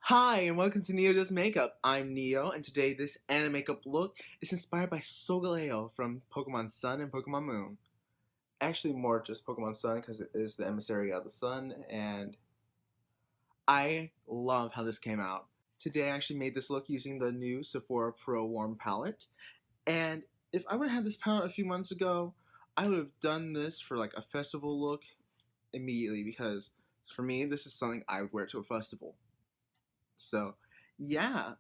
Hi, and welcome to Neo Does Makeup. I'm Neo, and today this anime makeup look is inspired by Solgaleo from Pokemon Sun and Pokemon Moon. Actually, more just Pokemon Sun because it is the emissary of the sun, and I love how this came out. Today, I actually made this look using the new Sephora Pro Warm palette, and if I would have had this palette a few months ago, I would have done this for like a festival look immediately because for me, this is something I would wear to a festival. So, yeah.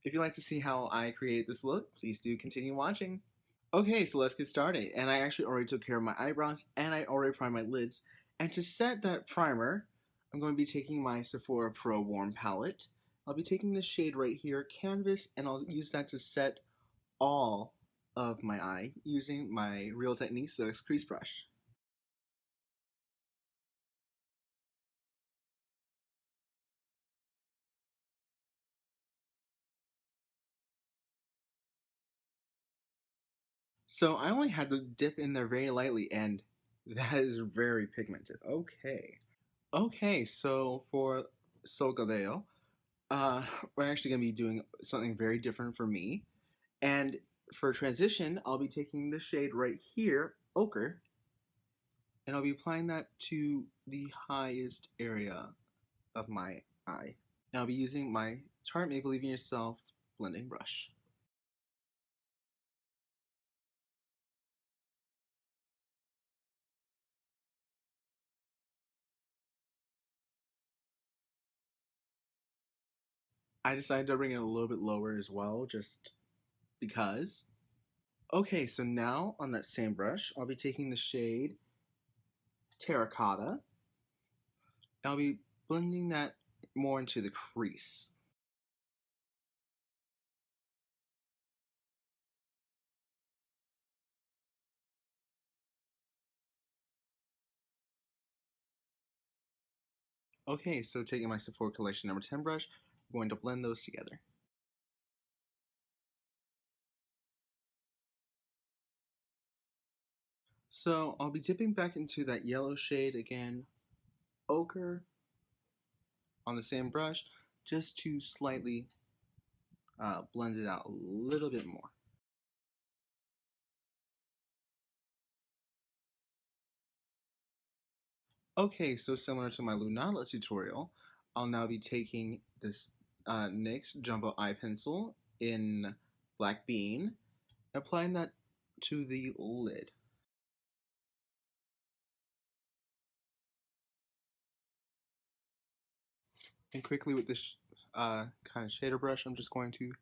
If you'd like to see how I created this look, please do continue watching. Okay, so let's get started. And I actually already took care of my eyebrows and I already primed my lids. And to set that primer, I'm going to be taking my Sephora Pro Warm palette. I'll be taking this shade right here, Canvas, and I'll use that to set all of my eye using my Real Techniques Silks Crease Brush. So I only had to dip in there very lightly, and that is very pigmented. Okay. Okay, so for Solgaleo, we're actually going to be doing something very different for me. And for transition, I'll be taking this shade right here, Ochre, and I'll be applying that to the highest area of my eye. And I'll be using my Tarte Make Believe in Yourself blending brush. I decided to bring it a little bit lower as well, just because. Okay, so now on that same brush, I'll be taking the shade Terracotta, and I'll be blending that more into the crease. Okay, so taking my Sephora Collection number 10 brush, I'm going to blend those together. So I'll be dipping back into that yellow shade again, ochre, on the same brush, just to slightly blend it out a little bit more. Okay, so similar to my Lunala tutorial, I'll now be taking this NYX Jumbo Eye Pencil in Black Bean, applying that to the lid. And quickly with this kind of shader brush, I'm just going to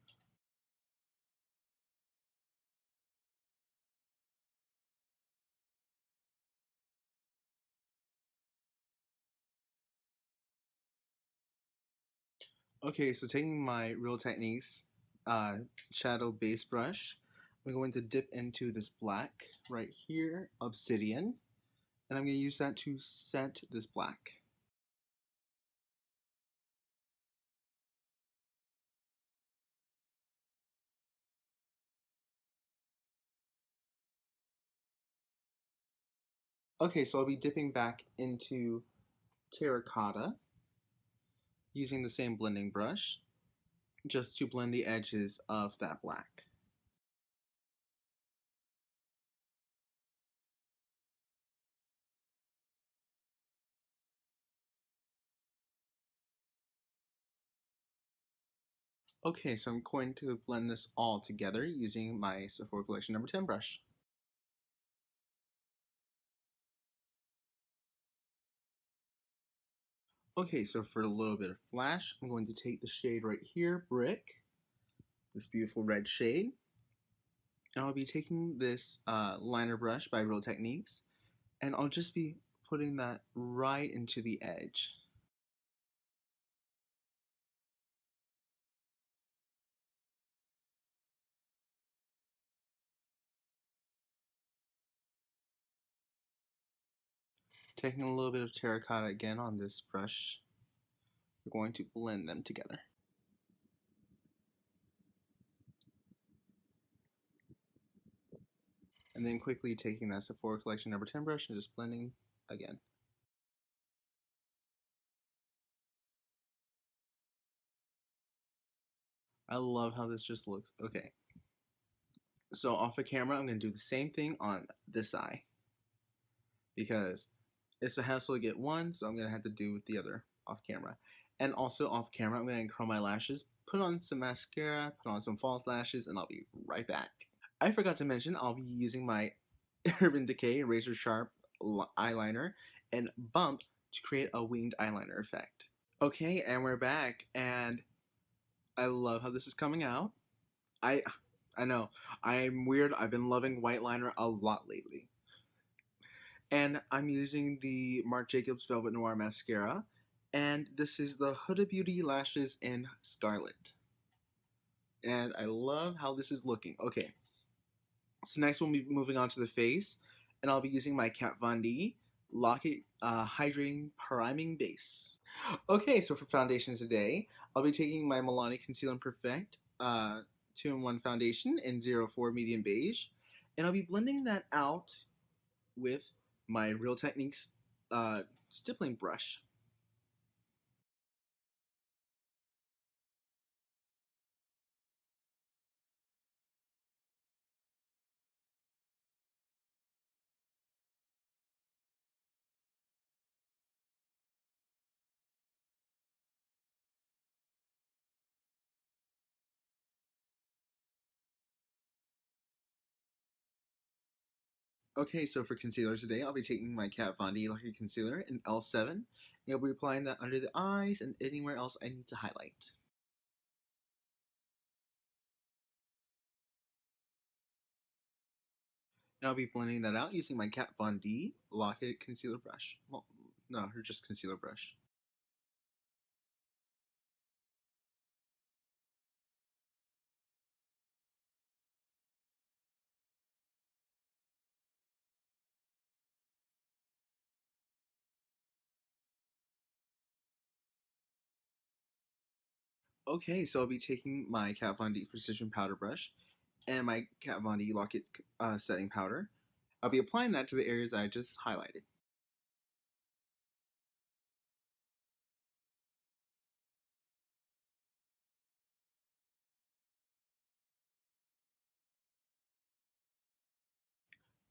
Okay, so taking my Real Techniques shadow base brush, I'm going to dip into this black right here, Obsidian, and I'm going to use that to set this black. Okay, so I'll be dipping back into Terracotta using the same blending brush just to blend the edges of that black. Okay, so I'm going to blend this all together using my Sephora Collection number 10 brush. Okay, so for a little bit of flash, I'm going to take the shade right here, Brick, this beautiful red shade, and I'll be taking this liner brush by Real Techniques, and I'll just be putting that right into the edge. Taking a little bit of terracotta again on this brush, we're going to blend them together. And then quickly taking that Sephora Collection number 10 brush and just blending again. I love how this just looks. Okay, so off the camera, I'm gonna do the same thing on this eye because it's a hassle to get one, so I'm gonna have to do with the other off camera. And also off camera, I'm gonna curl my lashes, put on some mascara, put on some false lashes, and I'll be right back. I forgot to mention I'll be using my Urban Decay Razor Sharp eyeliner and Bump to create a winged eyeliner effect. Okay, and we're back, and I love how this is coming out. I I know I'm weird. I've been loving white liner a lot lately, and I'm using the Marc Jacobs Velvet Noir mascara, and this is the Huda Beauty lashes in Scarlet, and I love how this is looking. Okay, so next we'll be moving on to the face, and I'll be using my Kat Von D Lock-It Hydrating Priming Base. Okay, so for foundation today, I'll be taking my Milani Conceal and Perfect 2-in-1 foundation in 04 Medium Beige, and I'll be blending that out with my Real Techniques stippling brush. Okay, so for concealer today, I'll be taking my Kat Von D Lucky Concealer in L7, and I'll be applying that under the eyes and anywhere else I need to highlight. And I'll be blending that out using my Kat Von D Lock-It Concealer brush. Well, no, her just concealer brush. Okay, so I'll be taking my Kat Von D Precision Powder Brush and my Kat Von D Lock-It Setting Powder. I'll be applying that to the areas that I just highlighted.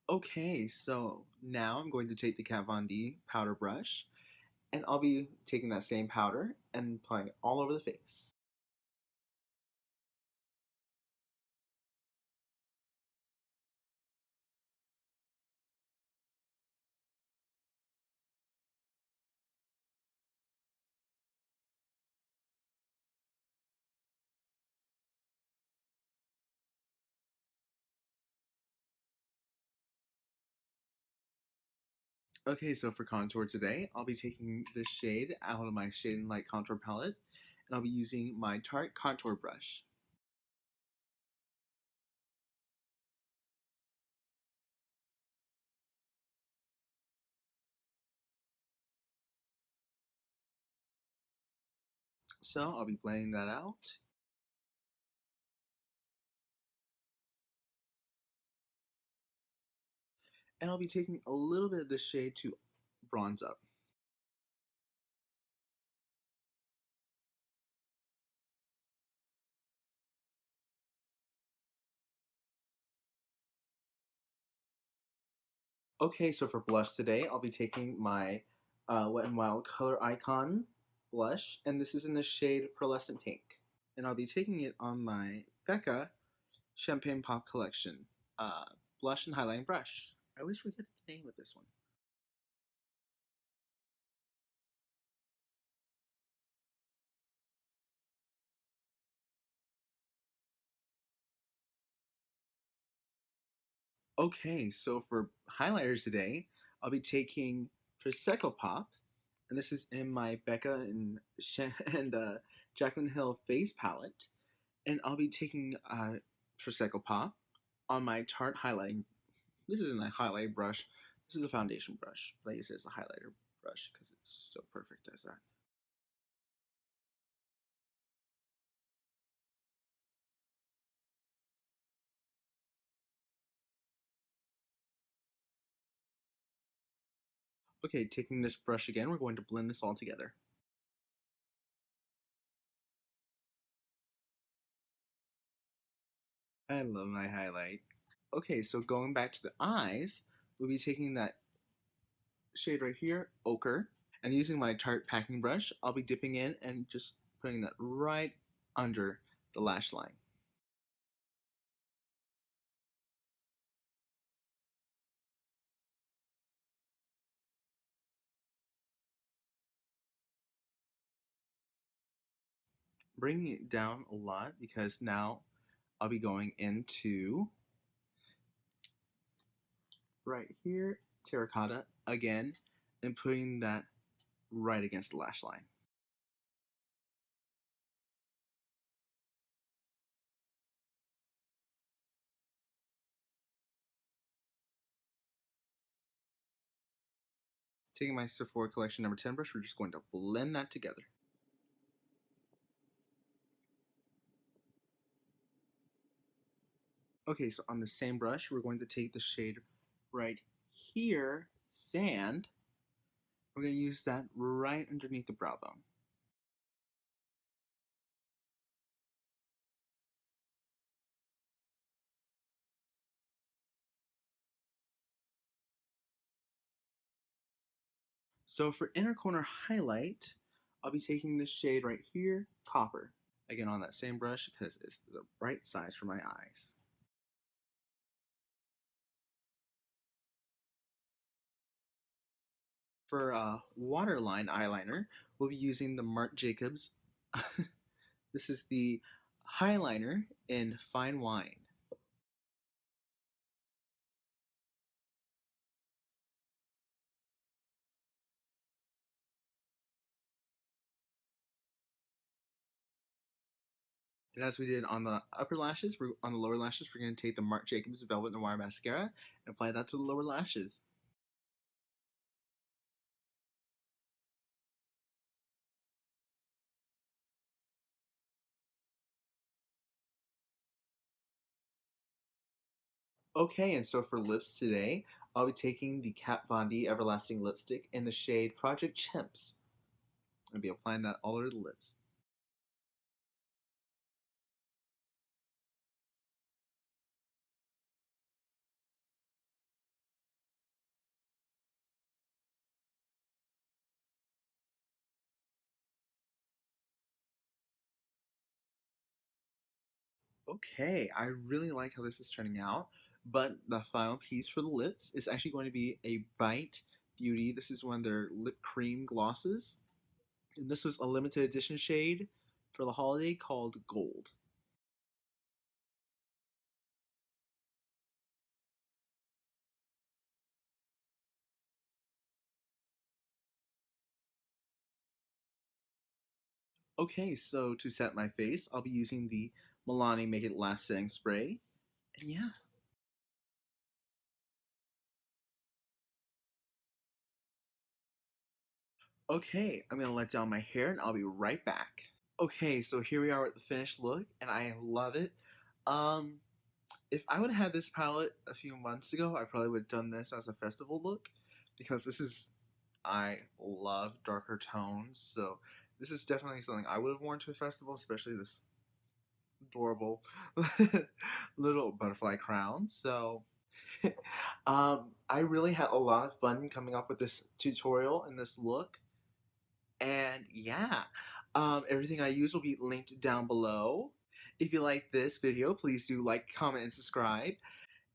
Okay, so now I'm going to take the Kat Von D Powder Brush, and I'll be taking that same powder and applying it all over the face. Okay, so for contour today, I'll be taking this shade out of my Shade and Light contour palette, and I'll be using my Tarte contour brush. So I'll be blending that out, and I'll be taking a little bit of this shade to bronze up. Okay, so for blush today, I'll be taking my Wet n Wild Color Icon blush, and this is in the shade Pearlescent Pink. And I'll be taking it on my BECCA Champagne Pop Collection blush and highlighting brush. I always forget the name of this one. Okay, so for highlighters today, I'll be taking Prosecco Pop, and this is in my Becca and and Jaclyn Hill face palette, and I'll be taking Prosecco Pop on my Tarte highlighting. This isn't a highlight brush. This is a foundation brush, but I use it as a highlighter brush because it's so perfect as that. Okay, taking this brush again, we're going to blend this all together. I love my highlight. Okay, so going back to the eyes, we'll be taking that shade right here, ochre, and using my Tarte packing brush, I'll be dipping in and just putting that right under the lash line. Bringing it down a lot because now I'll be going into right here, terracotta again, and putting that right against the lash line. Taking my Sephora Collection number 10 brush, we're just going to blend that together. Okay, so on the same brush, we're going to take the shade right here, Sand. We're going to use that right underneath the brow bone. So for inner corner highlight, I'll be taking this shade right here, Copper. Again on that same brush because it's the right size for my eyes. For waterline eyeliner, we'll be using the Marc Jacobs. This is the highliner in Fine Wine. And as we did on the upper lashes, on the lower lashes, we're going to take the Marc Jacobs Velvet Noir Mascara and apply that to the lower lashes. Okay, and so for lips today, I'll be taking the Kat Von D Everlasting Lipstick in the shade Project Chimps. I'll be applying that all over the lips. Okay, I really like how this is turning out, but the final piece for the lips is actually going to be a Bite Beauty. This is one of their lip cream glosses, and this was a limited edition shade for the holiday called Gold. Okay, so to set my face, I'll be using the Milani Make It Last setting spray, and yeah. Okay, I'm gonna let down my hair, and I'll be right back. Okay, so here we are with the finished look, and I love it. Um, if I would have had this palette a few months ago, I probably would have done this as a festival look because this is, I love darker tones, so this is definitely something I would have worn to a festival, especially this adorable little butterfly crown. So, I really had a lot of fun coming up with this tutorial and this look. And yeah, everything I use will be linked down below. If you like this video, please do like, comment, and subscribe.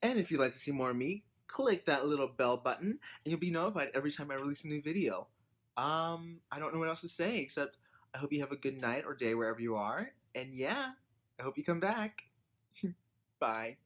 And if you'd like to see more of me, click that little bell button and you'll be notified every time I release a new video. I don't know what else to say except I hope you have a good night or day wherever you are. And yeah, I hope you come back. Bye.